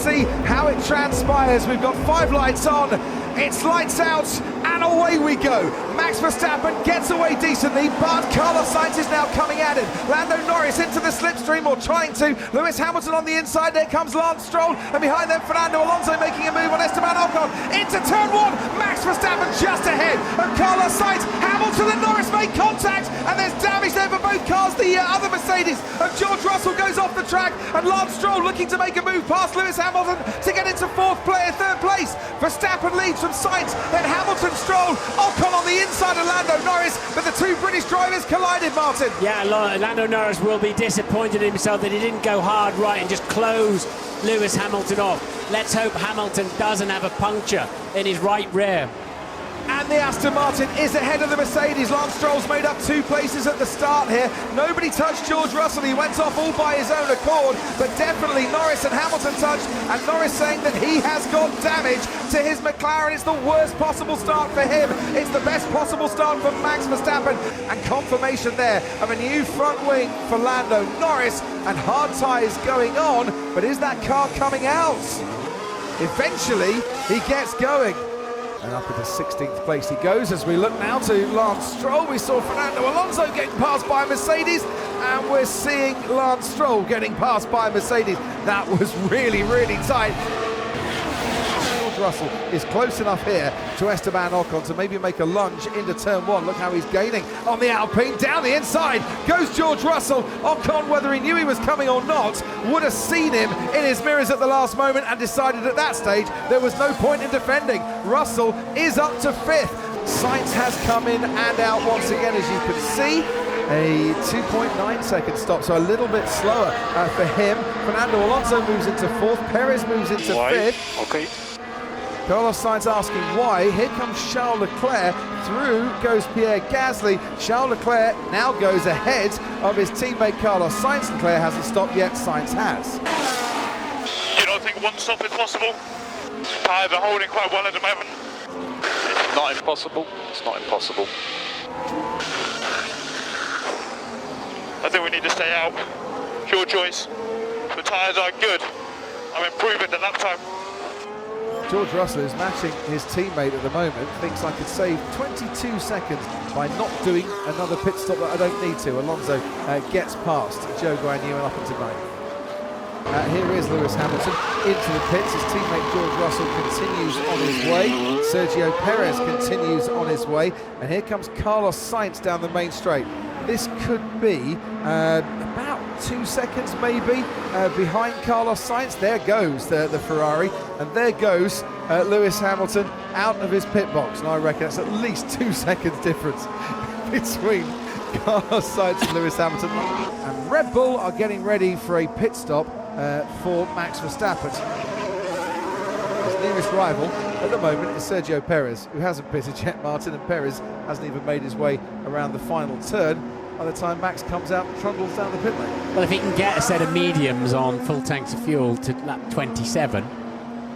see how it transpires. We've got 5 lights on, it's lights out, and away we go. Max Verstappen gets away decently, but Carlos Sainz is now coming at it. Lando Norris into the slipstream, or trying to. Lewis Hamilton on the inside, there comes Lance Stroll, and behind them Fernando Alonso making a move on Esteban Ocon. Into turn 1, Max Verstappen just ahead of Carlos Sainz. Hamilton and Norris make contact, and there's damage there for both cars. The other Mercedes of George Russell goes off the track, and Lance Stroll looking to make a move past Lewis Hamilton to get into 4th place. Verstappen leads from Sainz, then Hamilton, Stroll, Ocon on the inside of Lando Norris, but the 2 British drivers collided, Martin. Yeah, Lando Norris will be disappointed in himself that he didn't go hard right and just close Lewis Hamilton off. Let's hope Hamilton doesn't have a puncture in his right rear. And the Aston Martin is ahead of the Mercedes. Lance Stroll's made up 2 places at the start here. Nobody touched George Russell. He went off all by his own accord, but definitely Norris and Hamilton touched, and Norris saying that he has got damage to his McLaren. It's the worst possible start for him. It's the best possible start for Max Verstappen, and confirmation there of a new front wing for Lando Norris, and hard tyres going on, but is that car coming out? Eventually, he gets going. And up into 16th place he goes as we look now to Lance Stroll. We saw Fernando Alonso getting passed by a Mercedes, and we're seeing Lance Stroll getting passed by a Mercedes. That was really, really tight. Russell is close enough here to Esteban Ocon to maybe make a lunge into turn 1. Look how he's gaining on the Alpine. Down the inside goes George Russell. Ocon, whether he knew he was coming or not, would have seen him in his mirrors at the last moment and decided at that stage there was no point in defending. Russell is up to 5th. Sainz has come in and out once again, as you can see. A 2.9 second stop, so a little bit slower for him. Fernando Alonso moves into 4th. Perez moves into 5th. Okay. Carlos Sainz asking why. Here comes Charles Leclerc. Through goes Pierre Gasly. Charles Leclerc now goes ahead of his teammate Carlos Sainz. Leclerc hasn't stopped yet, Sainz has. You don't think one stop is possible? Tyres are holding quite well at the moment. It's not impossible. It's not impossible. I think we need to stay out. It's your choice. The tyres are good. I'm improving the lap time. George Russell is matching his teammate at the moment, thinks I could save 22 seconds by not doing another pit stop that I don't need to. Alonso gets past Joe Guan Yu and up into 9th. Here is Lewis Hamilton into the pits. His teammate George Russell continues on his way. Sergio Perez continues on his way. And here comes Carlos Sainz down the main straight. This could be about 2 seconds maybe behind Carlos Sainz. There goes the Ferrari, and there goes Lewis Hamilton out of his pit box. And I reckon that's at least 2 seconds difference between Carlos Sainz and Lewis Hamilton. And Red Bull are getting ready for a pit stop for Max Verstappen. His nearest rival at the moment is Sergio Perez, who hasn't pitted yet, Martin, and Perez hasn't even made his way around the final turn by the time Max comes out and trundles down the pit lane. Well, if he can get a set of mediums on full tanks of fuel to lap 27,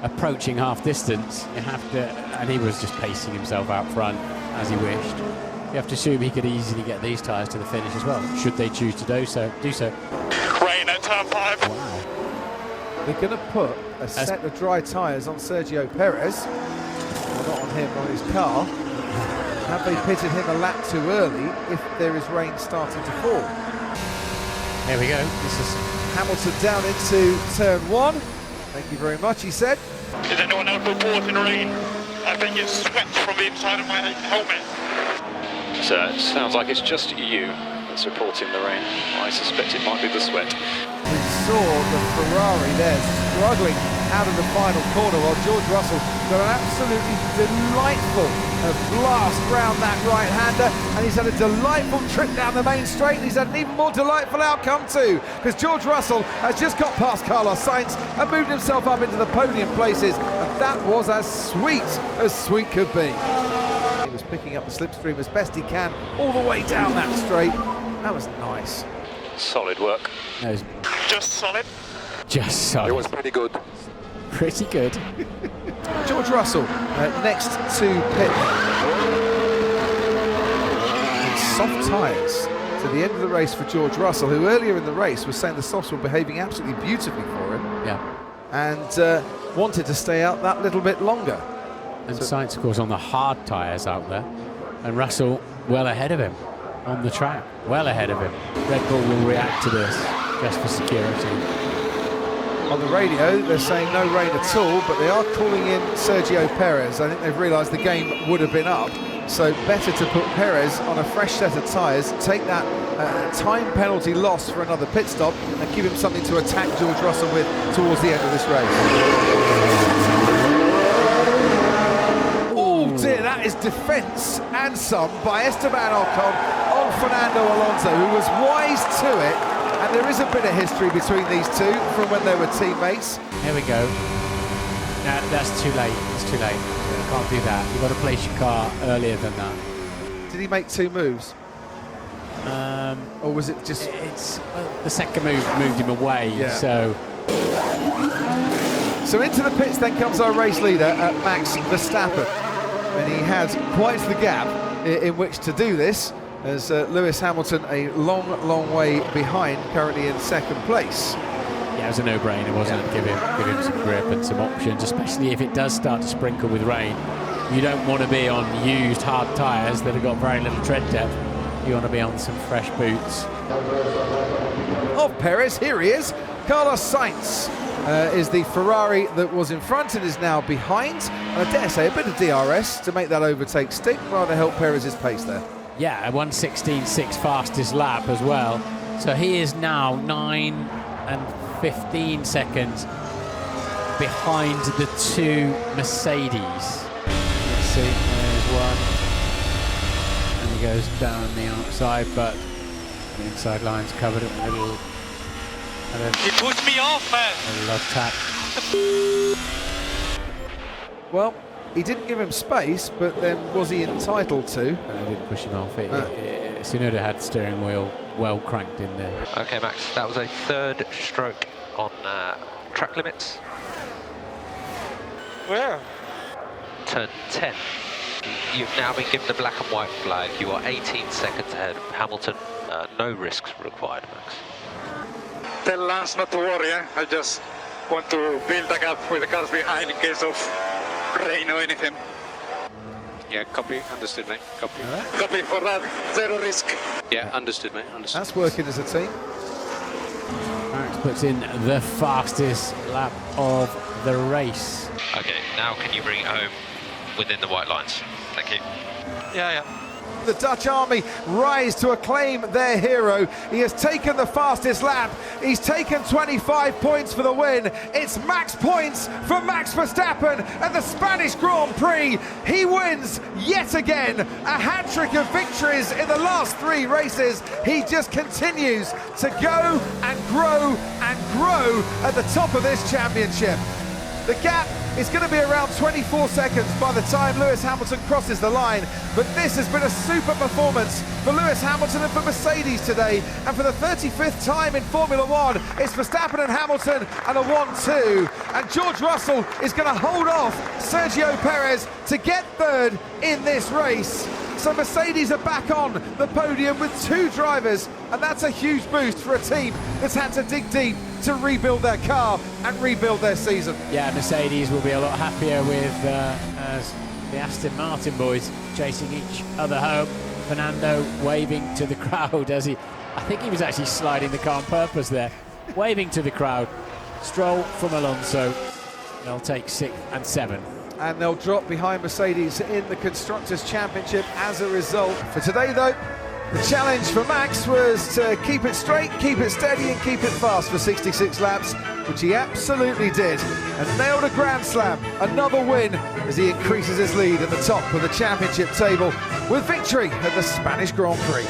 approaching half distance, you have to, and he was just pacing himself out front as he wished. You have to assume he could easily get these tyres to the finish as well, should they choose to do so. Rain at turn 5. Wow. They're going to put a set of dry tyres on Sergio Perez, well, not on him, on his car. Have they pitted him a lap too early if there is rain starting to fall? Here we go. This is Hamilton down into turn 1. Thank you very much, he said. Is anyone else reporting rain? I think it's sweat from the inside of my helmet. So it sounds like it's just you that's reporting the rain. I suspect it might be the sweat. We saw the Ferrari there struggling out of the final corner while George Russell got an absolutely delightful blast round that right-hander, and he's had a delightful trip down the main straight, and he's had an even more delightful outcome too, because George Russell has just got past Carlos Sainz and moved himself up into the podium places, and that was as sweet could be. He was picking up the slipstream as best he can all the way down that straight. That was nice. Solid work. that was Just solid. just solid. It was pretty good. Pretty good. George Russell next to pit. Soft tyres to the end of the race for George Russell, who earlier in the race was saying the softs were behaving absolutely beautifully for him. Yeah. and wanted to stay out that little bit longer. And Sainz, of course, on the hard tyres out there, and Russell well ahead of him on the track, well ahead of him. Red Bull will react to this just for security. On the radio, they're saying no rain at all, but they are calling in Sergio Perez. I think they've realised the game would have been up, so better to put Perez on a fresh set of tyres, take that time penalty loss for another pit stop, and give him something to attack George Russell with towards the end of this race. Oh dear, that is defence and some by Esteban Ocon on Fernando Alonso, who was wise to it. And there is a bit of history between these two from when they were teammates. Here we go. No, that's too late. It's too late. You can't do that. You've got to place your car earlier than that. Did he make two moves? Or was it just... The second move moved him away, yeah. So into the pits then comes our race leader, Max Verstappen. And he had quite the gap in which to do this, as Lewis Hamilton a long way behind, currently in second place. Yeah, it was a no-brainer, wasn't it? Give him some grip and some options, especially if it does start to sprinkle with rain. You don't want to be on used hard tyres that have got very little tread depth. You want to be on some fresh boots. Of Perez, here he is. Carlos Sainz is the Ferrari that was in front and is now behind. And I dare say a bit of DRS to make that overtake stick, rather help Perez's pace there. Yeah, a 1:16.6 fastest lap as well. So he is now 9 and 15 seconds behind the two Mercedes. Let's see, there's one. And he goes down the outside, but the inside line's covered with a little... He pushed me off, man! A little tap. Well, he didn't give him space, but then was he entitled to? I didn't push him off. Tsunoda had steering wheel well cranked in there. Okay, Max, that was a third stroke on track limits. Where? Turn 10. You've now been given the black and white flag. You are 18 seconds ahead of Hamilton. No risks required, Max. Tell Lance not to worry, eh? I just want to build a gap with the cars behind in case of rain or anything. Yeah, copy. Understood, mate. Copy. Right. Copy for that. Zero risk. Yeah, understood, mate. Understood. That's working as a team. Max puts in the fastest lap of the race. Okay, now can you bring it home within the white lines? Thank you. Yeah. The Dutch army rise to acclaim their hero. He has taken the fastest lap. He's taken 25 points for the win. It's max points for Max Verstappen at the Spanish Grand Prix. He wins yet again. A hat-trick of victories in the last 3 races. He just continues to go and grow at the top of this championship. The gap is going to be around 24 seconds by the time Lewis Hamilton crosses the line, but this has been a super performance for Lewis Hamilton and for Mercedes today, and for the 35th time in Formula One, it's Verstappen and Hamilton and a 1-2, and George Russell is going to hold off Sergio Perez to get third in this race. So Mercedes are back on the podium with 2 drivers, and that's a huge boost for a team that's had to dig deep to rebuild their car and rebuild their season. Yeah, Mercedes will be a lot happier with as the Aston Martin boys chasing each other home. Fernando waving to the crowd as I think he was actually sliding the car on purpose there, waving to the crowd. Stroll from Alonso. They'll take 6th and 7th. And they'll drop behind Mercedes in the Constructors' Championship as a result. For today, though, the challenge for Max was to keep it straight, keep it steady and keep it fast for 66 laps, which he absolutely did, and nailed a Grand Slam, another win as he increases his lead at the top of the championship table with victory at the Spanish Grand Prix.